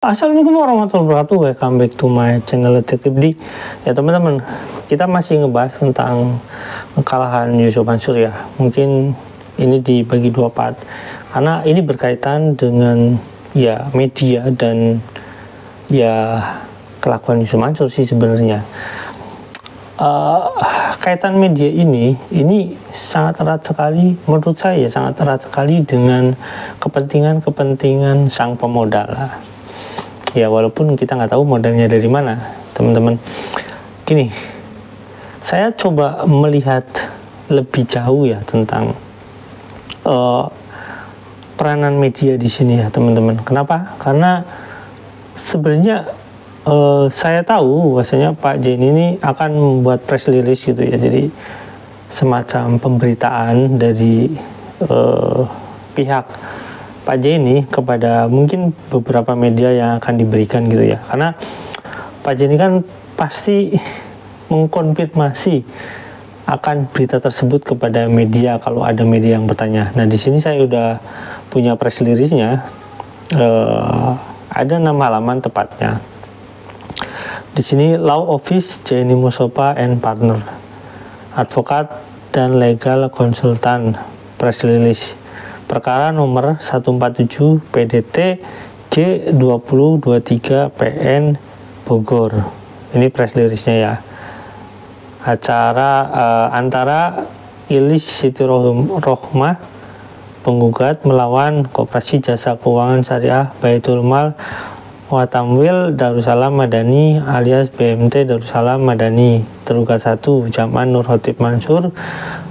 Assalamualaikum warahmatullahi wabarakatuh. Welcome back to my channel Detektif D. Ya teman-teman, kita masih ngebahas tentang kekalahan Yusuf Mansur ya. Mungkin ini dibagi dua part karena ini berkaitan dengan ya media dan ya kelakuan Yusuf Mansur sih sebenarnya. Kaitan media ini sangat erat sekali, menurut saya sangat erat sekali dengan kepentingan sang pemodal lah. Ya walaupun kita nggak tahu modalnya dari mana, teman-teman. Gini, saya coba melihat lebih jauh ya tentang peranan media di sini ya teman-teman. Kenapa? Karena sebenarnya saya tahu bahwasanya Pak Jen ini akan membuat press release gitu ya. Jadi semacam pemberitaan dari pihak Pak J ini kepada mungkin beberapa media yang akan diberikan gitu ya, karena Pak J ini kan pasti mengkonfirmasi akan berita tersebut kepada media kalau ada media yang bertanya. Nah di sini saya udah punya press release-nya, ada 6 halaman tepatnya. Di sini Law Office Jenny Mustafa and Partner, advokat dan legal konsultan, press release. Perkara nomor 147 PDT G2023 PN Bogor. Ini press release-nya ya. Acara antara Ilis Siti Rohmah penggugat melawan Koperasi Jasa Keuangan Syariah Baitul Mal Watamwil Darussalam Madani alias BMT Darussalam Madani. Tergugat 1 Jaman Nur Hotib Mansur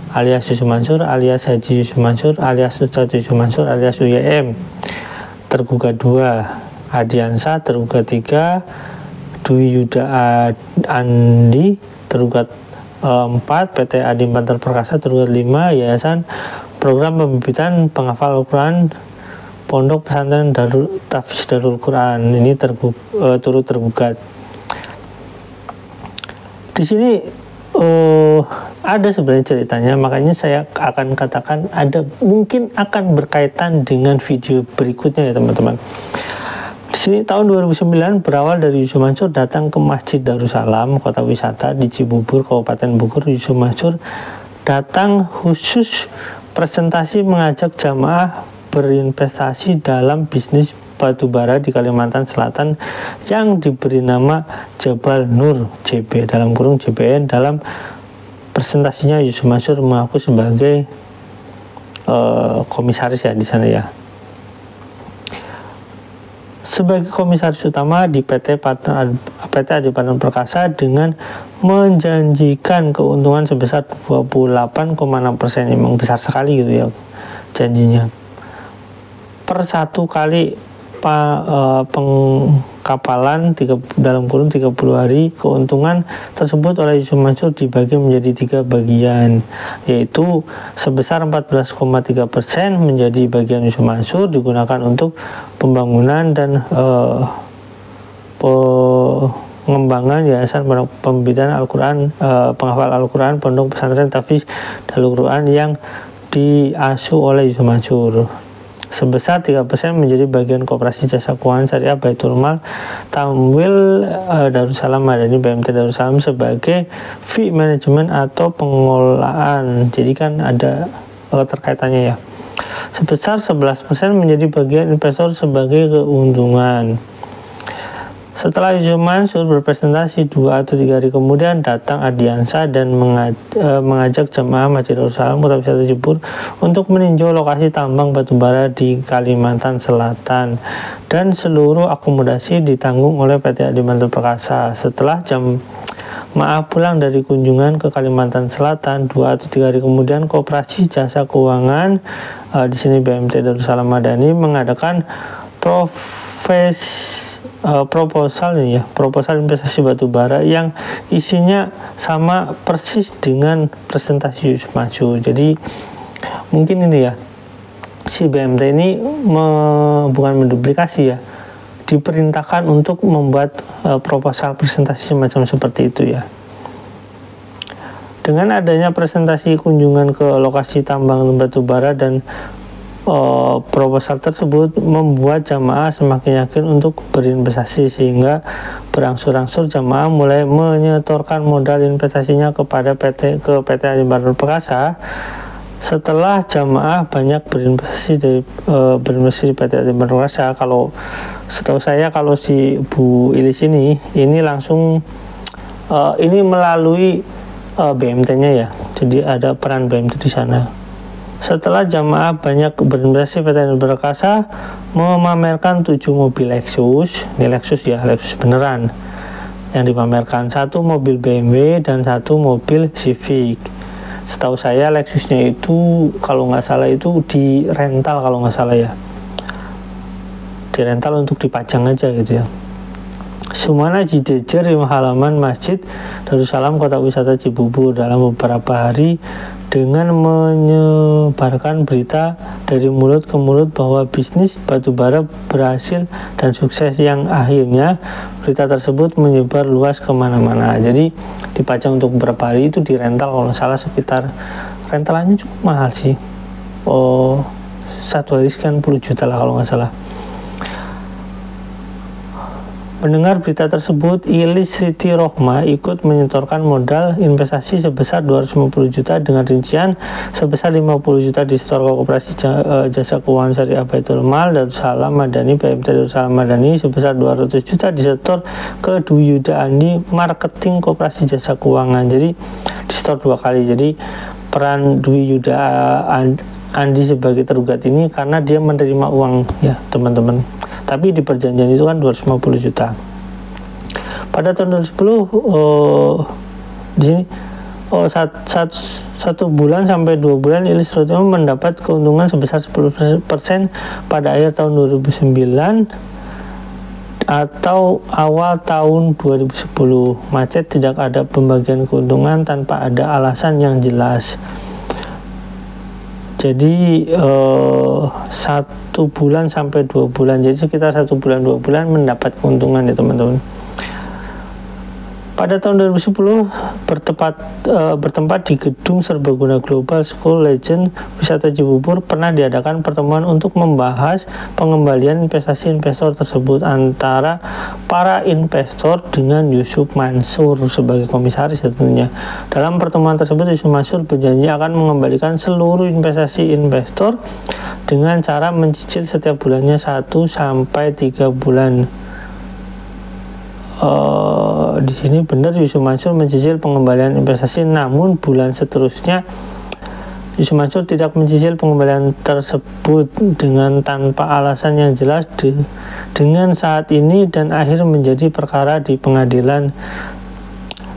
alias Yusuf Mansur alias Haji Yusuf Mansur alias Ustadz Yusuf Mansur alias UYM. Tergugat 2 Adiansa. Tergugat 3 Dwi Yuda Andi. Tergugat 4 PT Adi Bantar Perkasa. Tergugat 5 Yayasan Program Pembibitan Penghafal Al-Quran Pondok Pesantren Tahfiz Darul Quran. Ini turut tergugat. Di sini ada sebenarnya ceritanya, makanya saya akan katakan ada mungkin akan berkaitan dengan video berikutnya ya teman-teman. Di sini tahun 2009 berawal dari Yusuf Mansur datang ke Masjid Darussalam Kota Wisata di Cibubur Kabupaten Bogor. Yusuf Mansur datang khusus presentasi mengajak jamaah berinvestasi dalam bisnis batubara di Kalimantan Selatan yang diberi nama Jabal Nur JB dalam kurung JBN. Dalam presentasinya Yusuf Mansur mengaku sebagai komisaris ya di sana ya, sebagai komisaris utama di PT Adi Bantar Perkasa dengan menjanjikan keuntungan sebesar 28,6%. Memang besar sekali gitu ya janjinya. Per 1 kali pengkapalan dalam kurun 30 hari, keuntungan tersebut oleh Yusuf Mansur dibagi menjadi 3 bagian, yaitu sebesar 14,3% menjadi bagian Yusuf Mansur digunakan untuk pembangunan dan pengembangan Yayasan Pembibitan Al-Quran Penghafal Al-Quran Pondok Pesantren Tahfiz Darul Quran yang diasuh oleh Yusuf Mansur. Sebesar 3% menjadi bagian Koperasi Jasa Keuangan Syariah Baitul Mal Tamwil Darussalam Madani BMT Darussalam sebagai fee management atau pengelolaan. Jadi kan ada terkaitannya ya. Sebesar 11% menjadi bagian investor sebagai keuntungan. Setelah Yusuf Mansur berpresentasi 2 atau 3 hari kemudian datang Adiansa dan mengajak jemaah Masjid Darussalam Kota Wisata Cibubur untuk meninjau lokasi tambang batubara di Kalimantan Selatan dan seluruh akomodasi ditanggung oleh PT Adi Bantar Perkasa. Setelah jemaah pulang dari kunjungan ke Kalimantan Selatan 2 atau 3 hari kemudian, Koperasi Jasa Keuangan di sini BMT Darussalam Madani mengadakan proposal investasi batubara yang isinya sama persis dengan presentasi Yusuf Mansur. Jadi mungkin ini ya, si BMT ini bukan menduplikasi ya, diperintahkan untuk membuat proposal presentasi semacam seperti itu ya. Dengan adanya presentasi kunjungan ke lokasi tambang batubara dan proposal tersebut membuat jamaah semakin yakin untuk berinvestasi, sehingga berangsur-angsur jamaah mulai menyetorkan modal investasinya kepada PT Alibaran Perkasa. Setelah jamaah banyak berinvestasi di PT Alibaran Perkasa, kalau setahu saya kalau si Bu Ilis ini langsung ini melalui BMT-nya ya, jadi ada peran BMT di sana. Setelah jamaah banyak berinvestasi, PT Alibaran Perkasa memamerkan 7 mobil Lexus, ini Lexus ya, Lexus beneran yang dipamerkan, 1 mobil BMW dan 1 mobil Civic. Setahu saya Lexusnya itu kalau nggak salah itu di rental, kalau nggak salah ya, di rental untuk dipajang aja gitu ya. Semuanya dijejer di halaman Masjid Darussalam Kota Wisata Cibubur dalam beberapa hari dengan menyebarkan berita dari mulut ke mulut bahwa bisnis batubara berhasil dan sukses, yang akhirnya berita tersebut menyebar luas kemana-mana. Jadi dipajang untuk beberapa hari, itu di rental kalau salah sekitar, rentalannya cukup mahal sih, satu hari sekian puluh juta lah kalau nggak salah. Mendengar berita tersebut, Ilis Siti Rohma ikut menyetorkan modal investasi sebesar 250 juta dengan rincian sebesar 50 juta disetor ke Koperasi Jasa Keuangan Syariah Baitul Mal Darussalam Madani PMT Darussalam Madani, sebesar 200 juta disetor ke Dwi Yuda Andi Marketing Koperasi Jasa Keuangan. Jadi disetor 2 kali. Jadi peran Dwi Yuda Andi sebagai tergugat ini karena dia menerima uang ya teman-teman, tapi di perjanjian itu kan 250 juta. Pada tahun 2010 di sini satu bulan sampai 2 bulan Ilis Rohma mendapat keuntungan sebesar 10% pada akhir tahun 2009 atau awal tahun 2010. Macet tidak ada pembagian keuntungan tanpa ada alasan yang jelas. Jadi 1 bulan sampai 2 bulan, jadi sekitar 1 bulan 2 bulan mendapat keuntungan ya teman-teman. Pada tahun 2010 bertempat di gedung Serbaguna Global School Legend Wisata Cibubur pernah diadakan pertemuan untuk membahas pengembalian investasi investor tersebut antara para investor dengan Yusuf Mansur sebagai komisaris tentunya. Dalam pertemuan tersebut Yusuf Mansur berjanji akan mengembalikan seluruh investasi investor dengan cara mencicil setiap bulannya 1 sampai 3 bulan. Di sini benar Yusuf Mansur mencicil pengembalian investasi, namun bulan seterusnya Yusuf Mansur tidak mencicil pengembalian tersebut dengan tanpa alasan yang jelas dengan saat ini dan akhir menjadi perkara di pengadilan.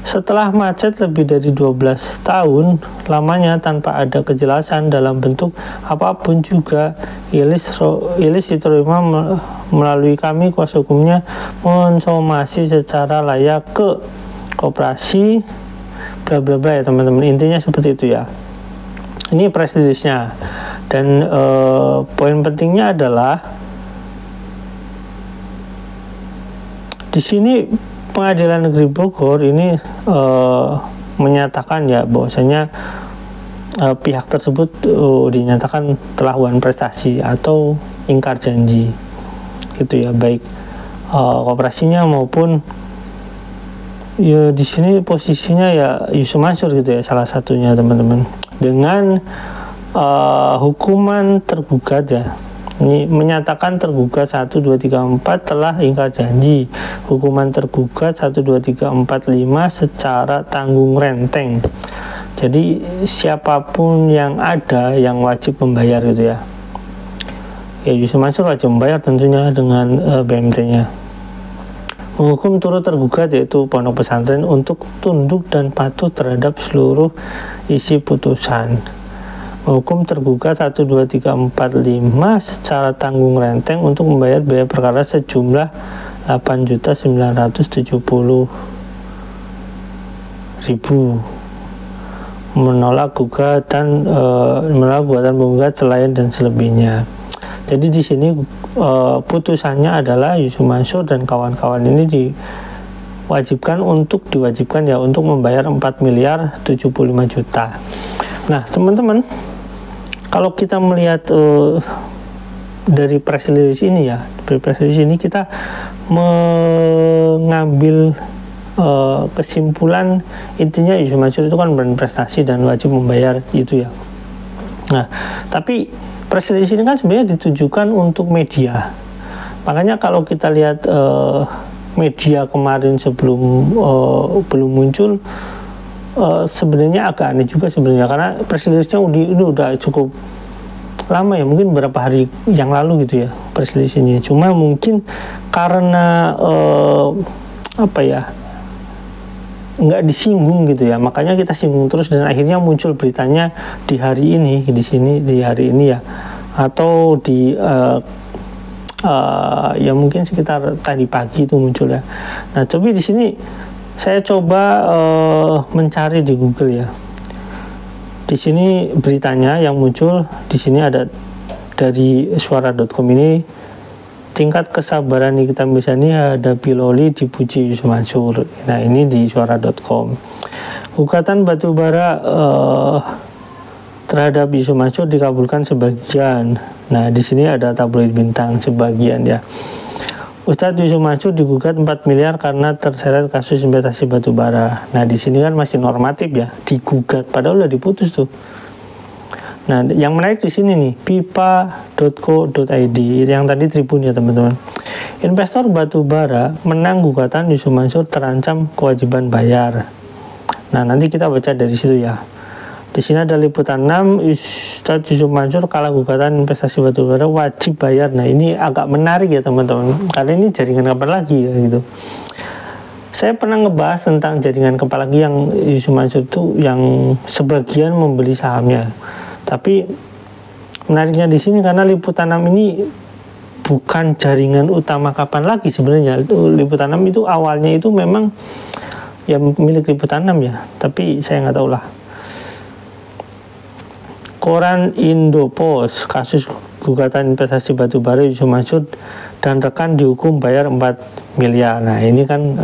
Setelah macet lebih dari 12 tahun lamanya tanpa ada kejelasan dalam bentuk apapun juga, Ilis Siti Rohma melalui kami kuasa hukumnya mensomasi secara layak ke koperasi bla bla bla ya teman-teman, intinya seperti itu ya. Ini press release-nya, dan poin pentingnya adalah di sini Pengadilan Negeri Bogor ini menyatakan ya bahwasanya pihak tersebut dinyatakan telah wan prestasi atau ingkar janji gitu ya, baik koperasinya maupun ya di sini posisinya ya Yusuf Mansur gitu ya salah satunya teman-teman, dengan hukuman tergugat ya. Ini menyatakan tergugat 1, 2, 3, 4 telah ingkar janji. Hukuman tergugat 1, 2, 3, 4, 5 secara tanggung renteng. Jadi siapapun yang ada yang wajib membayar gitu ya. Ya Yusuf Mansur wajib membayar tentunya dengan BMT-nya. Menghukum turut tergugat yaitu pondok pesantren untuk tunduk dan patuh terhadap seluruh isi putusan. Menghukum tergugat 1, 2, 3, 4, 5 secara tanggung renteng untuk membayar biaya perkara sejumlah 8.970.000, menolak gugatan penggugat selain dan selebihnya. Jadi di sini putusannya adalah Yusuf Mansur dan kawan-kawan ini diwajibkan untuk membayar 4.075.000.000. Nah teman-teman, kalau kita melihat dari press release ini ya, dari press release ini kita mengambil kesimpulan intinya Yusuf Mansur itu kan berprestasi dan wajib membayar itu ya. Nah, tapi press release ini kan sebenarnya ditujukan untuk media. Makanya kalau kita lihat media kemarin sebelum belum muncul, sebenarnya agak aneh juga sebenarnya, karena press release-nya ini udah cukup lama ya, mungkin beberapa hari yang lalu gitu ya press release ini. Cuma mungkin karena nggak disinggung gitu ya, makanya kita singgung terus dan akhirnya muncul beritanya di hari ini, di sini di hari ini ya, atau di ya mungkin sekitar tadi pagi itu muncul ya. Nah, tapi di sini saya coba mencari di Google ya. Di sini beritanya yang muncul di sini ada dari suara.com ini. Tingkat kesabaran Nikita Mirzani hadapi Loli dipuji Yusuf Mansur. Nah, ini di suara.com. Gugatan batubara terhadap Yusuf Mansur dikabulkan sebagian. Nah, di sini ada tabloid Bintang sebagian ya. Ustadz Yusuf Mansur digugat 4 miliar karena terseret kasus investasi batubara. Nah, di sini kan masih normatif ya, digugat padahal udah diputus tuh. Nah, yang menarik di sini nih, pipa.co.id, yang tadi Tribun ya teman-teman. Investor batubara menang gugatan Yusuf Mansur terancam kewajiban bayar. Nah, nanti kita baca dari situ ya. Di sini ada liputan 6, Ustadz Yusuf Mansur kalah gugatan investasi batubara wajib bayar. Nah, ini agak menarik ya teman-teman, karena ini jaringan kapan lagi ya gitu. Saya pernah ngebahas tentang jaringan kapan lagi yang Yusuf Mansur itu yang sebagian membeli sahamnya. Tapi menariknya di sini karena liputan 6 ini bukan jaringan utama kapan lagi sebenarnya. Liputan 6 itu awalnya itu memang ya milik liputan 6 ya, tapi saya nggak tahu lah. Koran Indopost, kasus gugatan investasi batubara Yusuf Mansur dan rekan dihukum bayar 4 miliar. Nah, ini kan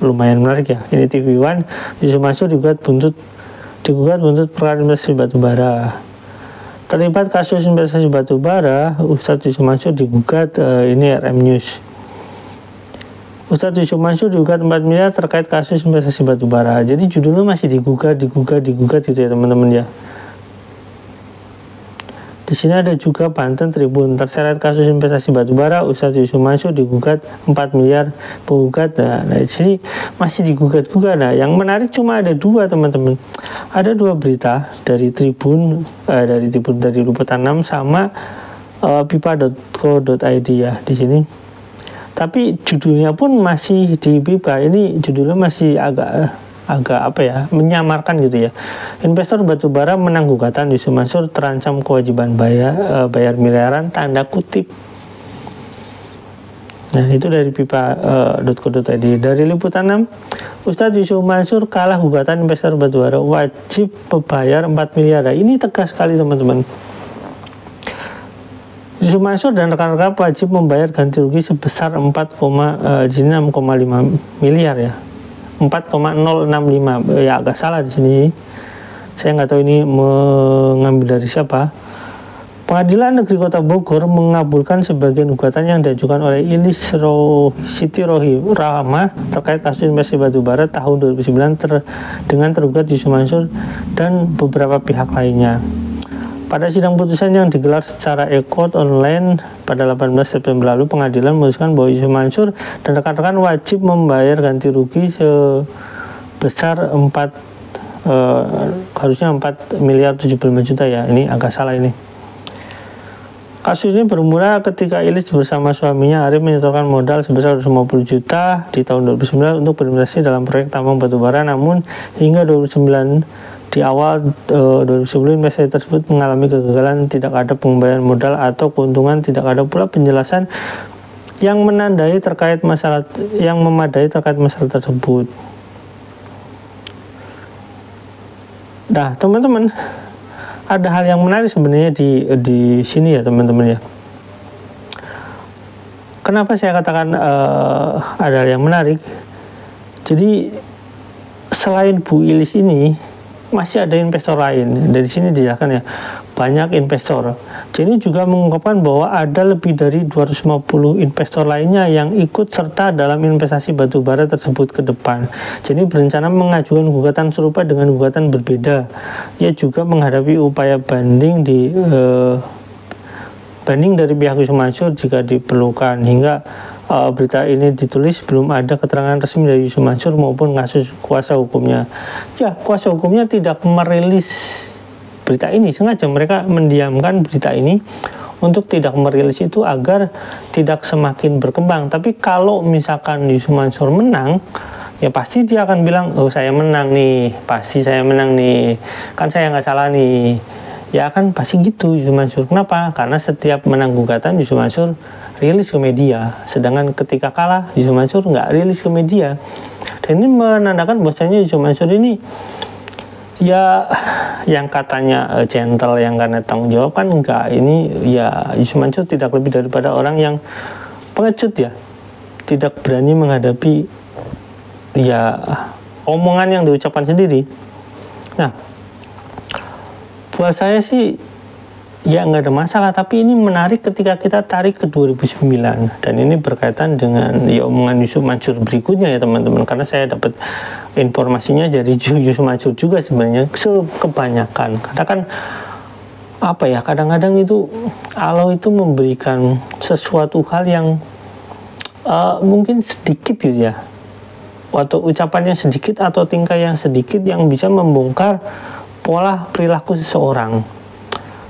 lumayan menarik ya. Ini TV One, Yusuf Mansur digugat buntut perkara investasi batubara. Terlibat kasus investasi batubara, Ustadz Yusuf Mansur digugat, ini RM News. Ustadz Yusuf Mansur digugat 4 miliar terkait kasus investasi batubara. Jadi judulnya masih digugat gitu ya teman-teman ya. Di sini ada juga Banten Tribun, terseret kasus investasi batubara, Ustadz Yusuf Mansur digugat 4 miliar penggugat. Nah, di sini masih digugat-gugat. Nah, yang menarik cuma ada 2 teman-teman. Ada 2 berita dari Tribun, dari liputan 6 sama pipa.co.id ya di sini. Tapi judulnya pun masih di pipa. Ini judulnya masih agak menyamarkan gitu ya. Investor batubara menang gugatan Yusuf Mansur terancam kewajiban bayar miliaran tanda kutip. Nah, itu dari pipa.co.id. Dari liputan 6, Ustadz Yusuf Mansur kalah gugatan investor batubara wajib membayar 4 miliar. Nah, ini tegas sekali teman-teman. Yusuf Mansur dan rekan-rekan wajib membayar ganti rugi sebesar 6,5 miliar ya. 4,065 ya, agak salah di sini. Saya nggak tahu ini mengambil dari siapa. Pengadilan Negeri Kota Bogor mengabulkan sebagian gugatan yang diajukan oleh Ilis Siti Rahmah terkait kasus investasi batubara tahun 2009 dengan tergugat Yusuf Mansur dan beberapa pihak lainnya. Pada sidang putusan yang digelar secara e-court online pada 18 September lalu, pengadilan memutuskan bahwa Yusuf Mansur dan rekan-rekan wajib membayar ganti rugi sebesar 4 miliar 75 juta ya. Ini agak salah ini. Kasus ini bermula ketika Ilis bersama suaminya Arif menyetorkan modal sebesar 250 juta di tahun 2009 untuk berinvestasi dalam proyek tambang batubara, namun hingga 2009 di awal 2010 investasi tersebut mengalami kegagalan, tidak ada pengembalian modal atau keuntungan, tidak ada pula penjelasan yang memadai terkait masalah tersebut. Nah, teman-teman, ada hal yang menarik sebenarnya di sini ya teman-teman ya. Kenapa saya katakan ada hal yang menarik? Jadi selain Bu Ilis ini masih ada investor lain. Dari sini dijelaskan ya, banyak investor. Jadi juga mengungkapkan bahwa ada lebih dari 250 investor lainnya yang ikut serta dalam investasi batubara tersebut ke depan. Jadi berencana mengajukan gugatan serupa dengan gugatan berbeda. Ia juga menghadapi upaya banding dari pihak Yusuf Mansur jika diperlukan. Hingga berita ini ditulis belum ada keterangan resmi dari Yusuf Mansur maupun kasus kuasa hukumnya. Ya, kuasa hukumnya tidak merilis berita ini, sengaja mereka mendiamkan berita ini untuk tidak merilis itu agar tidak semakin berkembang. Tapi kalau misalkan Yusuf Mansur menang, ya pasti dia akan bilang, oh saya menang nih, pasti saya menang nih, kan saya nggak salah nih. Ya kan pasti gitu Yusuf Mansur. Kenapa? Karena setiap menang gugatan Yusuf Mansur rilis ke media, sedangkan ketika kalah Yusuf Mansur nggak rilis ke media. Dan ini menandakan bahwasanya Yusuf Mansur ini ya yang katanya gentle, yang karena tanggung jawab, kan enggak. Ini ya Yusuf Mansur tidak lebih daripada orang yang pengecut ya, tidak berani menghadapi ya omongan yang diucapkan sendiri. Nah, buat saya sih ya nggak ada masalah, tapi ini menarik ketika kita tarik ke 2009, dan ini berkaitan dengan ya omongan Yusuf Mansur berikutnya ya teman-teman, karena saya dapat informasinya dari Yusuf Mansur juga sebenarnya kebanyakan. Karena kan apa ya, kadang-kadang itu Allah itu memberikan sesuatu hal yang mungkin sedikit gitu ya, atau ucapannya sedikit atau tingkah yang sedikit yang bisa membongkar pola perilaku seseorang.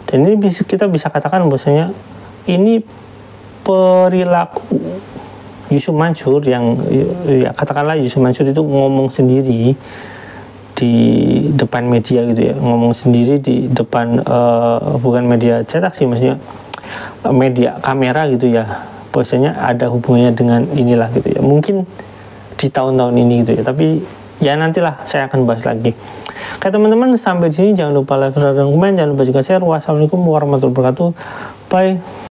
Dan ini kita bisa katakan bahwasanya ini perilaku Yusuf Mansur yang ya katakanlah Yusuf Mansur itu ngomong sendiri di depan media gitu ya, ngomong sendiri di depan bukan media cetak sih, maksudnya media kamera gitu ya, bahwasanya ada hubungannya dengan inilah gitu ya, mungkin di tahun-tahun ini gitu ya, tapi ya nantilah saya akan bahas lagi. Oke teman-teman, sampai di sini jangan lupa like, share, dan komen, jangan lupa juga share. Wassalamualaikum warahmatullahi wabarakatuh. Bye.